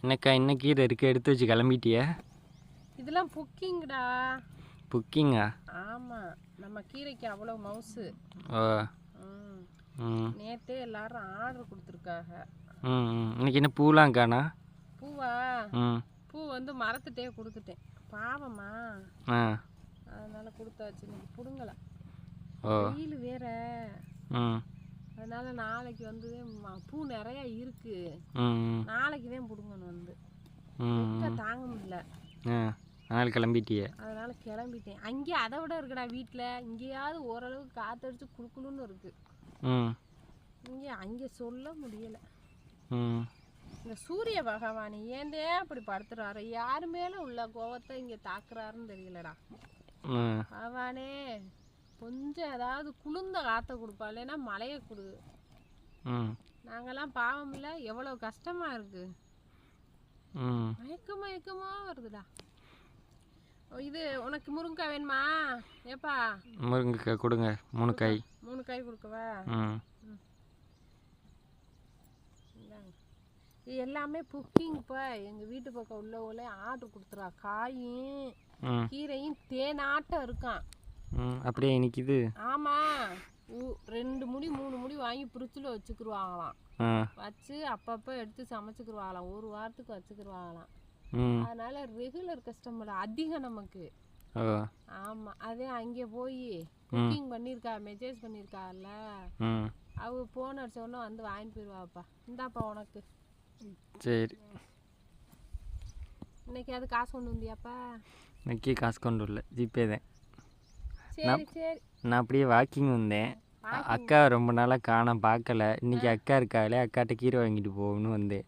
என்னக்கா இன்னும் கீரை இருக்குது எடுத்து வச்சு கிளம்பிட்டியா? இதெல்லாம் புக்கிங்கடா. புக்கிங்கா? ஆமாம், நம்ம கீரைக்கு அவ்வளோ மவுசு. ஓ. நேற்றே எல்லாரும் ஆர்டர் கொடுத்துருக்காங்க. இன்னைக்கு என்ன பூலாம் காணா? பூவா? பூ வந்து மரத்துட்டே கொடுத்துட்டேன். பாவமா அதனால கொடுத்தாச்சு. இன்னைக்கு பிடுங்கலாம். வெயில் வேற. அதனால நாளைக்கு வந்து பூ நிறையா இருக்கு. நாளைக்கு தான் பிடுங்கணும் வந்து. தாங்க முடியல. அதனால கிளம்பிட்டியே? அதனால கிளம்பிட்டேன். அங்கேயே அதை விட இருக்குடா வீட்டில். இங்கேயாவது ஓரளவுக்கு காற்றடிச்சு குளுக்குளுன்னு இருக்கு. இங்கே அங்கே சொல்ல முடியலை. இந்த சூரிய பகவான் ஏந்தே அப்படி படுத்துறாரு? யாரு மேலே உள்ள கோவத்தை இங்கே தாக்குறாருன்னு தெரியலடா. பகவானே கொஞ்சம் ஏதாவது குளிர்ந்த காற்றை கொடுப்பா, இல்லைன்னா மழையை கொடு. நாங்கெல்லாம் பாவம் இல்லை, எவ்வளோ கஷ்டமா இருக்கு. மயக்கமா வருதுடா. இது உனக்கு முருங்கைக்காய் வேணுமா? ஏப்பா முருங்கைக்காய் கொடுங்க. 3 காய். 3 காய் கொடுக்கவா? இது எல்லாமே புக்கிங்ப்பா. எங்கள் வீட்டு பக்கம் உள்ளவங்களே ஆர்டர் கொடுத்துறா. காயும் கீரையும் தேனாட்டம் இருக்கான். அப்படியே நிற்கிது. ஆமாம், 2 முடி 3 முடி வாங்கி பிரிட்ஜில் வச்சுக்கிருவாங்களாம். வச்சு அப்பப்போ எடுத்து சமைச்சுக்கிருவாங்களாம். 1 வாரத்துக்கு வச்சுக்கிருவாங்களாம். அதனால ரெகுலர் கஸ்டமர் அதிகம் நமக்கு. ஆமாம், அதே அங்கே போய் புக்கிங் பண்ணியிருக்கா, மெசேஜ் பண்ணியிருக்கால, அவங்க ஃபோன் அடிச்சோடனே வந்து வாங்கிட்டு போயிடுவாப்பா. இந்தாப்பா உனக்கு. சரி. இன்னைக்கு அது காசு கொண்டு வந்தியாப்பா? இன்னைக்கு காசு கொண்டு வரல, ஜிபே தான். சரி சரி. நான் அப்படியே வாக்கிங் வந்தேன். அக்கா ரொம்ப நாளாக காணோம், பார்க்கல. இன்னைக்கு அக்கா இருக்காளே, அக்காட்ட கீரை வாங்கிட்டு போகணும்னு வந்தேன்.